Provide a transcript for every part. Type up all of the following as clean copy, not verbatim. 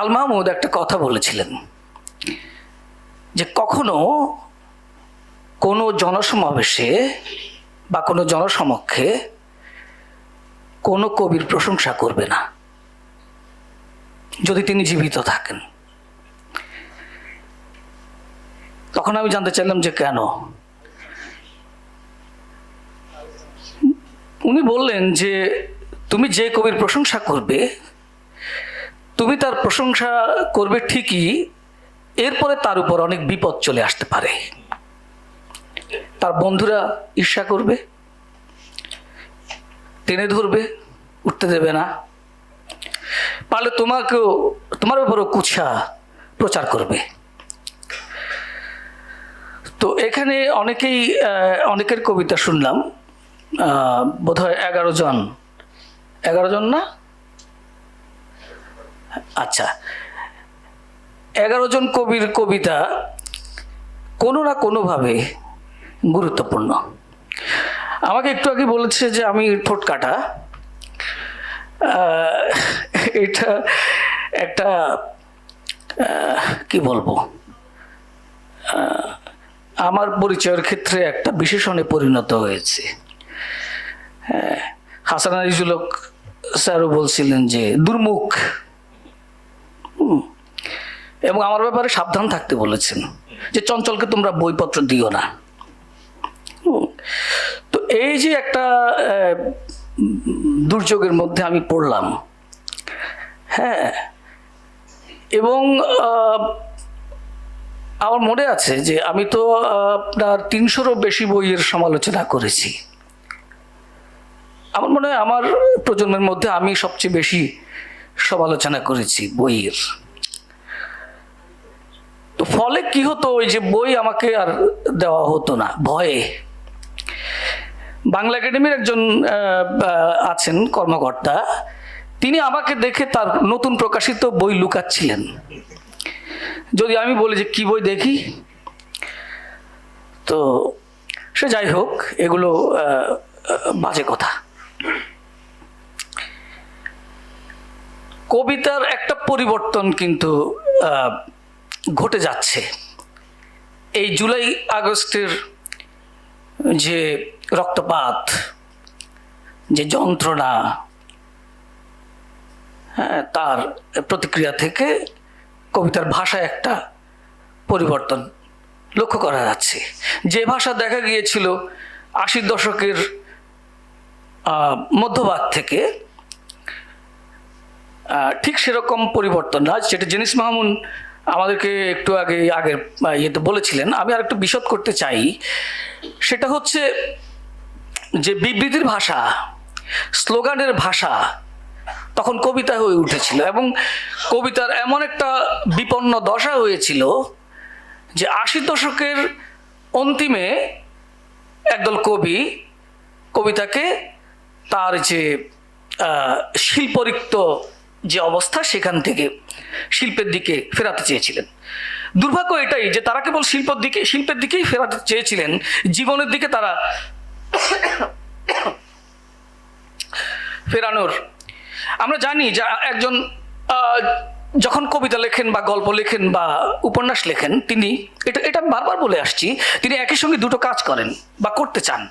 আল মাহমুদ একটা কথা বলেছিলেন যে কখনো কোনো জনসমাবেশে বা কোনো জনসমক্ষে কোনো কবির প্রশংসা করবে না যদি তিনি জীবিত থাকেন। তখন আমি জানতে চাইলাম যে কেন। উনি বললেন যে তুমি যে কবির প্রশংসা করবে, তুমি তার প্রশংসা করবে ঠিকই, এরপরে তার উপর অনেক বিপদ চলে আসতে পারে। তার বন্ধুরা ঈর্ষা করবে, টেনে ধরবে, উঠতে দেবে না, পারলে তোমাকেও, তোমার ব্যাপারেও কুৎসা প্রচার করবে। তো এখানে অনেকের কবিতা শুনলাম, বোধহয় 11 জন না, আচ্ছা 11 জন কবির কবিতা কোনো না কোনোভাবে গুরুত্বপূর্ণ। আমাকে একটু আগে বলেছে যে আমি ঠোঁট কাটা, এটা একটা কি বলবো, আমার পরিচয়ের ক্ষেত্রে একটা বিশেষণে পরিণত হয়েছে। হাসান আজিজুল হক স্যারও বলছিলেন যে দুর্মুখ, এবং আমার ব্যাপারে সাবধান থাকতে বলেছেন যে চঞ্চলকে তোমরা বইপত্র দিও না। তো এই যে একটা দুর্যোগের মধ্যে আমি পড়লাম, হ্যাঁ, এবং আমার মনে আছে যে আমি তো আপনার 300-রও বেশি বইয়ের সমালোচনা করেছি। আমার মনে হয় আমার প্রজন্মের মধ্যে আমি সবচেয়ে বেশি সমালোচনা করেছি বইয়ের। তো ফলে কি হতো, ওই যে বই আমাকে আর দেওয়া হতো না ভয়ে। বাংলা একাডেমির একজন আছেন কর্মকর্তা, তিনি আমাকে দেখে তার নতুন প্রকাশিত বই লুকাচ্ছিলেন, যদি আমি বলি যে কি বই দেখি। তো সে যাই হোক, এগুলো বাজে কথা। কবিতার একটা পরিবর্তন কিন্তু ঘটে যাচ্ছে। এই জুলাই আগস্টের যে রক্তপাত, যে যন্ত্রণা, হ্যাঁ, তার প্রতিক্রিয়া থেকে কবিতার ভাষায় একটা পরিবর্তন লক্ষ্য করা যাচ্ছে। যে ভাষা দেখা গিয়েছিল 80 দশকের মধ্যভাগ থেকে, ঠিক সেরকম পরিবর্তন না, যেটা জেনিস মাহমুদ আমাদেরকে একটু আগের ইয়েতে বলেছিলেন। আমি আর একটু বিশদ করতে চাই। সেটা হচ্ছে যে বিবৃতির ভাষা, স্লোগানের ভাষা তখন কবিতা হয়ে উঠেছিল, এবং কবিতার এমন একটা বিপন্ন দশা হয়েছিল যে 80 দশকের অন্তিমে একদল কবি কবিতাকে তার যে শিল্পরিক্ত যে অবস্থা, সেখান থেকে শিল্পের দিকে ফেরাতে চেয়েছিলেন। দুর্ভাগ্য এটাই যে তারা কেবল শিল্পের দিকেই ফেরাতে চেয়েছিলেন, জীবনের দিকে তারা ফেরানোর। আমরা জানি যে একজন যখন কবিতা লেখেন বা গল্প লেখেন বা উপন্যাস লেখেন, তিনি এটা আমি বারবার বলে আসছি, তিনি একই সঙ্গে দুটো কাজ করেন বা করতে চান।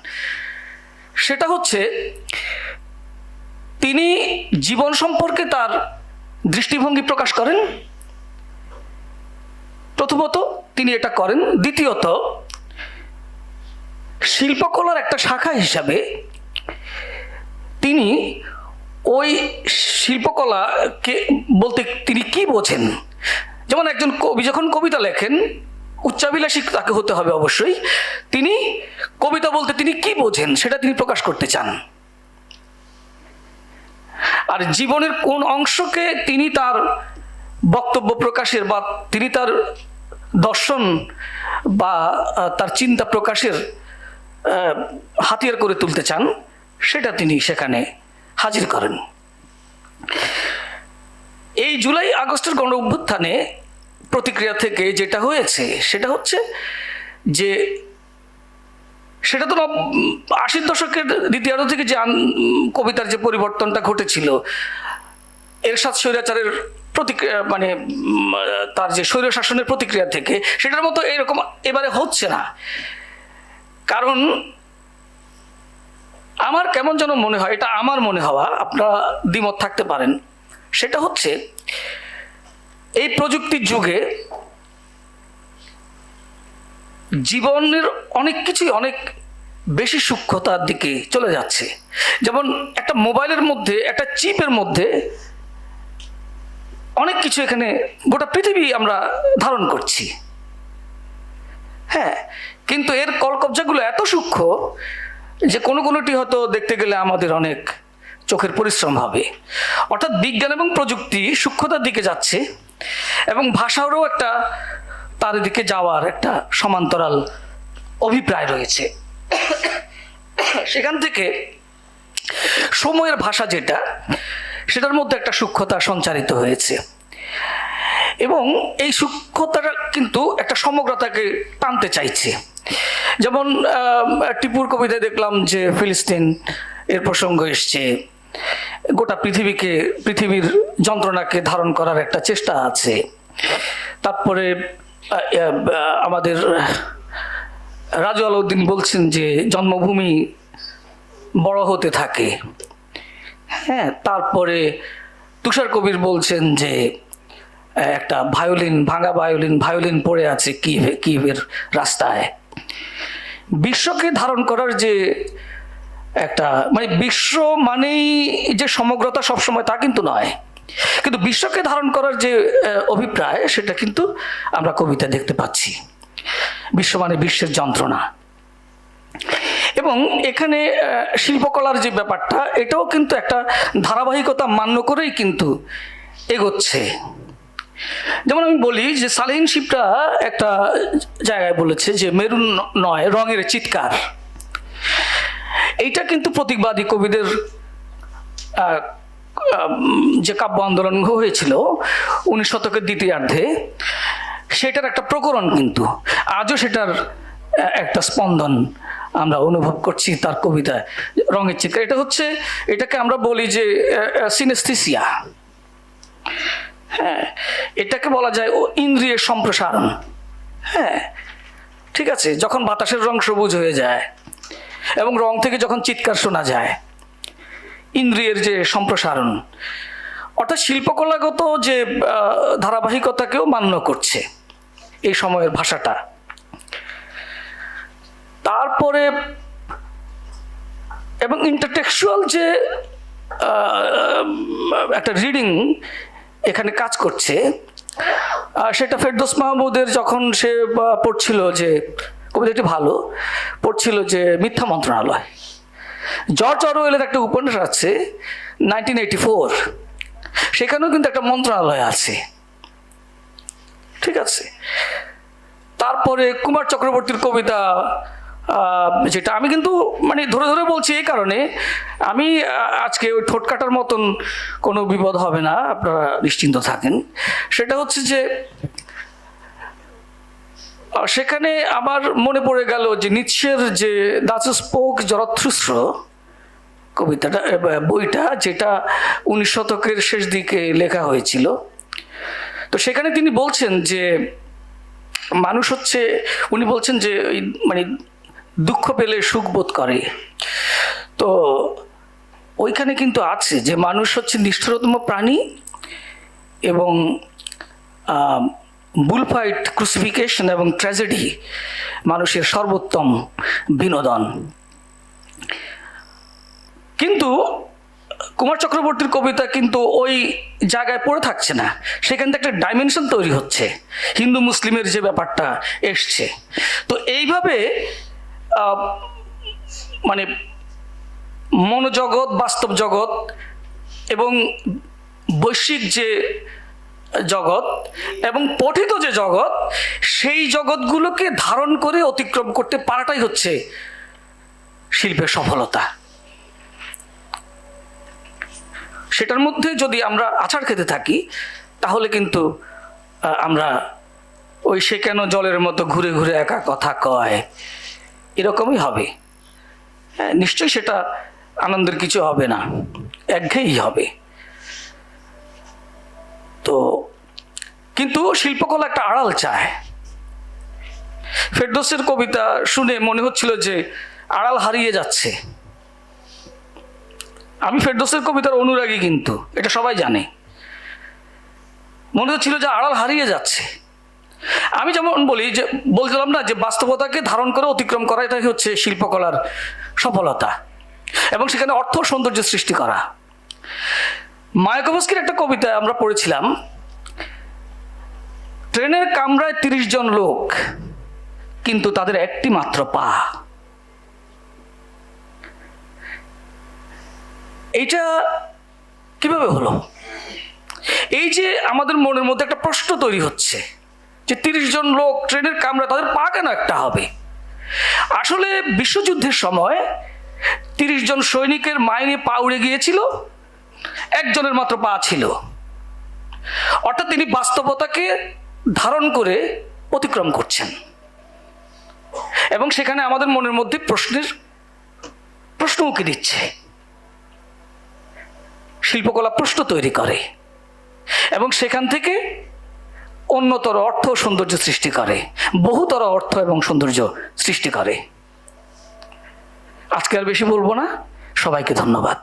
সেটা হচ্ছে তিনি জীবন সম্পর্কে তার দৃষ্টিভঙ্গি প্রকাশ করেন, প্রথমত তিনি এটা করেন। দ্বিতীয়ত, শিল্পকলার একটা শাখা হিসাবে তিনি ওই শিল্পকলাকে বলতে তিনি কি বোঝেন। যেমন একজন কবি যখন কবিতা লেখেন, উচ্চাভিলাষী তাকে হতে হবে অবশ্যই। তিনি কবিতা বলতে তিনি কি বোঝেন সেটা তিনি প্রকাশ করতে চান। আর জীবনের কোন অংশকে তিনি তার বক্তব্য প্রকাশের বা তিনি তার দর্শন বা তার চিন্তা প্রকাশের হাতিয়ার করে তুলতে চান, সেটা তিনি সেখানে হাজির করেন। এই জুলাই আগস্টের গণ অভ্যুত্থানে প্রতিক্রিয়া থেকে যেটা হয়েছে সেটা হচ্ছে যে সেটা তো 80 দশকের দ্বিতীয়ার্ধ থেকে যে কবিতার যে পরিবর্তনটা ঘটেছিল, এরশাদ স্বৈরাচারের প্রতিক্রিয়া মানে তার যে স্বৈর শাসনের প্রতিক্রিয়া থেকে সেটার মতো এরকম এবারে হচ্ছে না। কারণ আমার কেমন যেন মনে হয়, এটা আমার মনে হওয়া, আপনারা দ্বিমত থাকতে পারেন, সেটা হচ্ছে এই প্রযুক্তির যুগে জীবনের অনেক কিছুই অনেক বেশি সূক্ষ্মতার দিকে চলে যাচ্ছে। যেমন একটা মোবাইলের মধ্যে, একটা চিপের মধ্যে অনেক কিছু, এখানে গোটা পৃথিবী আমরা ধারণ করছি। হ্যাঁ, কিন্তু এর কলকবজাগুলো এত সূক্ষ্ম যে কোনোটি হয়তো দেখতে গেলে আমাদের অনেক চোখের পরিশ্রম হবে। অর্থাৎ বিজ্ঞান এবং প্রযুক্তি সূক্ষ্মতার দিকে যাচ্ছে এবং ভাষারও একটা তার দিকে যাওয়ার একটা সমান্তরাল অভিপ্রায় রয়েছে। সেখান থেকে সময়ের ভাষা যেটা, সেটার মধ্যে একটা সূক্ষ্মতা সঞ্চারিত হয়েছে এবং এই সূক্ষ্মতাটা কিন্তু একটা সমগ্রতাকে টানতে চাইছে। যেমন টিপুর কবিতায় দেখলাম যে ফিলিস্তিন এর প্রসঙ্গ এসছে, গোটা পৃথিবীর যন্ত্রণাকে ধারণ করার একটা চেষ্টা আছে। তারপরে আমাদের রাজু আলাউদ্দিন বলছেন যে জন্মভূমি বড় হতে থাকে। হ্যাঁ, তারপরে তুষার কবির বলছেন যে একটা ভাঙা ভায়োলিন পড়ে আছে কিয়েভের রাস্তায়। বিশ্বকে ধারণ করার যে একটা মানে বিশ্ব মানেই যে সমগ্রতা সবসময় তা কিন্তু নয়, কিন্তু বিশ্বকে ধারণ করার যে অভিপ্রায় সেটা কিন্তু আমরা কবিতা দেখতে পাচ্ছি। বিশ্ব মানে বিশ্বের যন্ত্রণা। এবং এখানে শিল্পকলার যে ব্যাপারটা, এটাও কিন্তু একটা ধারাবাহিকতা মান্য করেই কিন্তু এগোচ্ছে। যেমন আমি বলি যে সালেহীন শিপরা একটা জায়গায় বলেছে যে মেরুন নয় রঙের চিৎকার। এইটা কিন্তু প্রতীকবাদী কবিদের যে কাব্য আন্দোলন হয়েছিল 19 শতকের দ্বিতীয়ার্ধে, সেটার একটা প্রকরণ কিন্তু আজও সেটার একটা স্পন্দন আমরা অনুভব করছি তার কবিতায়, রঙের চিৎকার। এটাকে আমরা বলি যে সিনেস্থেসিয়া। হ্যাঁ, এটাকে বলা যায় ইন্দ্রিয়ের সম্প্রসারণ। হ্যাঁ, ঠিক আছে, যখন বাতাসের রং সবুজ হয়ে যায় এবং রং থেকে যখন চিৎকার শোনা যায়, ইন্দ্রিয়ের যে সম্প্রসারণ, অর্থাৎ শিল্পকলাগত যে ধারাবাহিকতাকেও মান্য করছে এই সময়ের ভাষাটা। তারপরে এবং ইন্টারটেক্সচুয়াল যে একটা রিডিং এখানে কাজ করছে, সেটা ফেরদৌস মাহমুদের যখন সে পড়ছিল, যে কবিতাটি ভালো পড়ছিল, যে মিথ্যা মন্ত্রণালয়। জর্জ অরওয়েলের একটা উপন্যাস আছে 1984, সেখানেও কিন্তু একটা মন্ত্রণালয় আছে। ঠিক আছে, তারপরে কুমার চক্রবর্তীর কবিতা, যেটা আমি কিন্তু মানে ধরে ধরে বলছি এই কারণে, আমি আজকে ওই ঠোঁট কাটার মতন কোনো বিপদ হবে না, আপনারা নিশ্চিন্ত থাকেন। সেটা হচ্ছে যে সেখানে আমার মনে পড়ে গেল যে নিৎসের যে দাস স্পোক জরথ্রুস্র কবিতাটা, বইটা, যেটা 19 শতকের শেষ দিকে লেখা হয়েছিল। তো সেখানে তিনি বলছেন যে মানুষ হচ্ছে, উনি বলছেন যে মানে দুঃখ পেলে সুখ বোধ করে। তো ওইখানে কিন্তু আছে যে মানুষ হচ্ছে নিষ্ঠুরতম প্রাণী এবং বুলফাইট, ক্রুসিফিকেশন এবং ট্র্যাজেডি মানুষের সর্বোত্তম বিনোদন। কিন্তু কুমার চক্রবর্তীর কবিতা কিন্তু ওই জায়গায় পড়ে থাকছে না, সেখান থেকে একটা ডাইমেনশন তৈরি হচ্ছে, হিন্দু মুসলিমের যে ব্যাপারটা এসছে। তো এইভাবে মানে মনোজগৎ, বাস্তব জগৎ এবং বৈশ্বিক যে জগৎ এবং পঠিত যে জগৎ, সেই জগৎগুলোকে ধারণ করে অতিক্রম করতে পারাটাই হচ্ছে শিল্পের সফলতা। সেটার মধ্যে যদি আমরা আছাড় খেতে থাকি, তাহলে কিন্তু আমরা ওই সে কেন জলের মতো ঘুরে ঘুরে একা কথা কয়, এরকমই হবে। হ্যাঁ, নিশ্চয়ই সেটা আনন্দের কিছু হবে না, একঘেয়েই হবে। তো কিন্তু শিল্পকলা একটা আড়াল চায়। ফেরদৌসের কবিতা শুনে মনে হচ্ছিল যে আড়াল হারিয়ে যাচ্ছে। আমি ফেরদৌসের কবিতার অনুরাগী, কিন্তু এটা সবাই জানে। মনে হচ্ছিল যে আড়াল হারিয়ে যাচ্ছে। আমি যেমন বলছিলাম না যে বাস্তবতাকে ধারণ করে অতিক্রম করা, এটাই হচ্ছে শিল্পকলার সফলতা, এবং সেখানে অর্থ সৌন্দর্য সৃষ্টি করা। মায়াকোভস্কির একটা কবিতা আমরা পড়েছিলাম, ট্রেনের কামরায় 30 জন লোক, কিন্তু তাদের একটি মাত্র পা। এইটা কিভাবে হলো? এই যে আমাদের মনের মধ্যে একটা প্রশ্ন তৈরি হচ্ছে যে 30 জন লোক ট্রেনের কামরা, তাদের পা কেন একটা হবে? আসলে বিশ্বযুদ্ধের সময় 30 জন সৈনিকের মাইনে পা উড়ে গিয়েছিল, একজনের মাত্র পা ছিল। অর্থাৎ তিনি বাস্তবতাকে ধারণ করে অতিক্রম করছেন, এবং সেখানে আমাদের মনের মধ্যে প্রশ্ন উঁকি দিচ্ছে। শিল্পকলা প্রশ্ন তৈরি করে এবং সেখান থেকে অন্যতর অর্থ ও সৌন্দর্য সৃষ্টি করে, বহুতর অর্থ এবং সৌন্দর্য সৃষ্টি করে। আজকে আর বেশি বলবো না, সবাইকে ধন্যবাদ।